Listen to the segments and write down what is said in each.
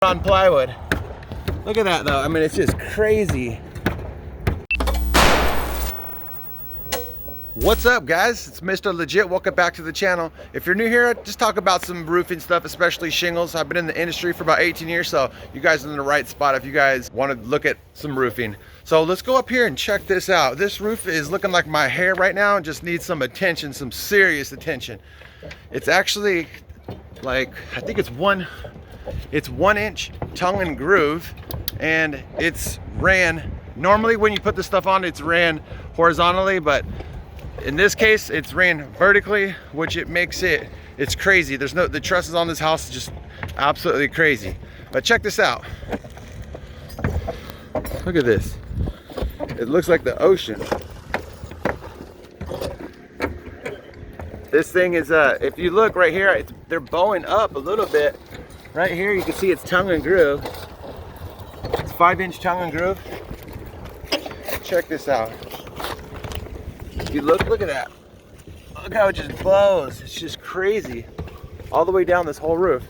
on plywood. Look at that though. I mean, it's just crazy. What's up, guys? It's Mr. Legit. Welcome back to the channel. If you're new here, just talk about some roofing stuff, especially shingles. I've been in the industry for about 18 years, so you guys are in the right spot if you guys want to look at some roofing. So let's go up here and check this out. This roof is looking like my hair right now and just needs some attention, some serious attention. It's actually like, I think it's one inch tongue and groove, and it's ran, normally when you put this stuff on, it's ran horizontally, but in this case, it's ran vertically, which it makes it's crazy. The trusses on this house is just absolutely crazy. But check this out. Look at this. It looks like the ocean. This thing is, if you look right here, they're bowing up a little bit. Right here, you can see it's tongue and groove. It's 5-inch tongue and groove. Check this out. If you look at that. Look how it just blows. It's just crazy. All the way down this whole roof.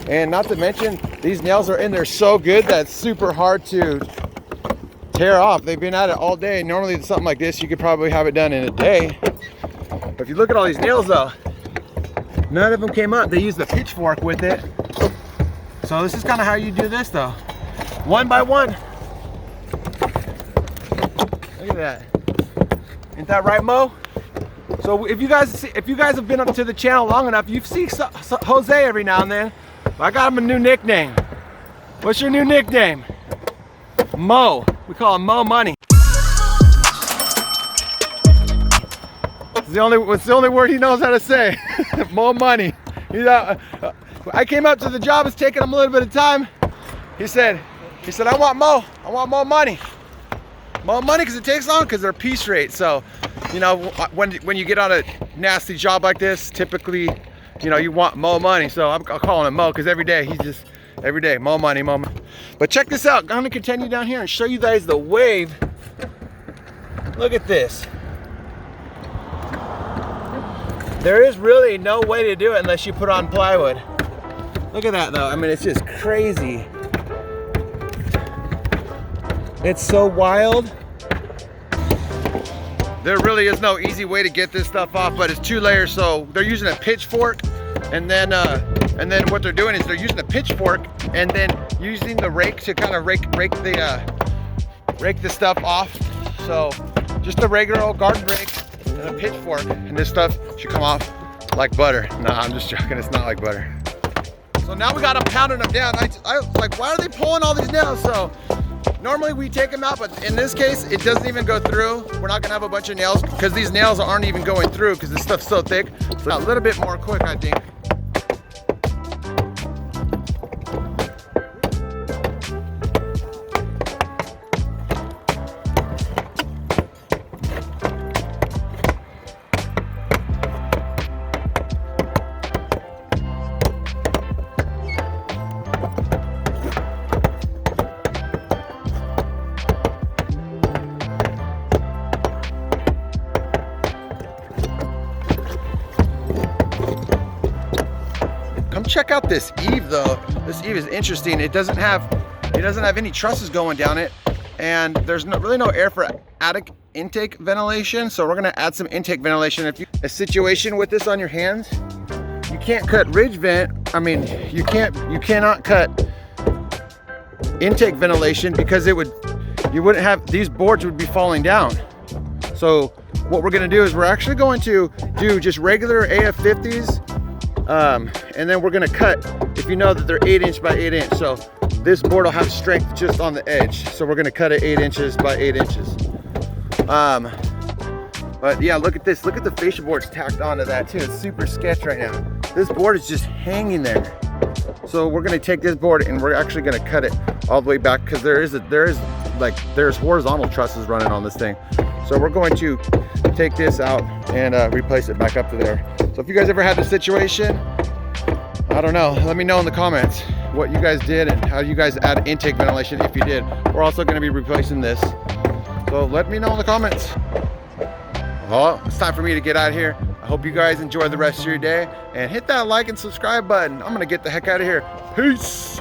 And not to mention, these nails are in there so good that it's super hard to tear off. They've been at it all day. Normally something like this, you could probably have it done in a day. But if you look at all these nails though, none of them came up. They used the pitchfork with it. So this is kind of how you do this though. One by one. Look at that. Ain't that right, Mo? So if you guys have been up to the channel long enough, you've seen Jose every now and then. I got him a new nickname. What's your new nickname? Mo. We call him Mo Money. It's the only word he knows how to say. Mo Money. I came up to the job. It's taking him a little bit of time. He said, I want more money. More money because it takes long because they're piece rate. So, you know, when you get on a nasty job like this, typically, you know, you want more money. So I'm calling him Mo because every day, more money, more money. But check this out. I'm going to continue down here and show you guys the wave. Look at this. There is really no way to do it unless you put on plywood. Look at that though. I mean, it's just crazy. It's so wild. There really is no easy way to get this stuff off, but it's 2 layers. So they're using a pitchfork, and then what they're doing is they're using a pitchfork and then using the rake to kind of rake the stuff off. So just a regular old garden rake and a pitchfork, and this stuff should come off like butter. No, I'm just joking. It's not like butter. So now we got them pounding them down. I was like, why are they pulling all these nails? So normally we take them out, but in this case, it doesn't even go through. We're not gonna have a bunch of nails because these nails aren't even going through because this stuff's so thick. So a little bit more quick, I think. Come check out this eave though. This eave is interesting. It doesn't have any trusses going down it, and there's really no air for attic intake ventilation. So we're gonna add some intake ventilation. If you a situation with this on your hands, you can't cut ridge vent. I mean, you cannot cut intake ventilation because you wouldn't have, these boards would be falling down. So what we're gonna do is we're actually going to do just regular AF50s. And then we're gonna cut, if you know that they're 8-inch by 8-inch. So this board will have strength just on the edge. So we're gonna cut it 8 inches by 8 inches. But yeah, look at this. Look at the fascia boards tacked onto that too. It's super sketch right now. This board is just hanging there. So we're gonna take this board and we're actually gonna cut it all the way back because there's horizontal trusses running on this thing. So we're going to take this out and replace it back up to there. So if you guys ever had this situation, I don't know, let me know in the comments what you guys did and how you guys add intake ventilation if you did. We're also going to be replacing this. So let me know in the comments. Well, it's time for me to get out of here. I hope you guys enjoy the rest of your day, and hit that like and subscribe button. I'm gonna get the heck out of here. Peace.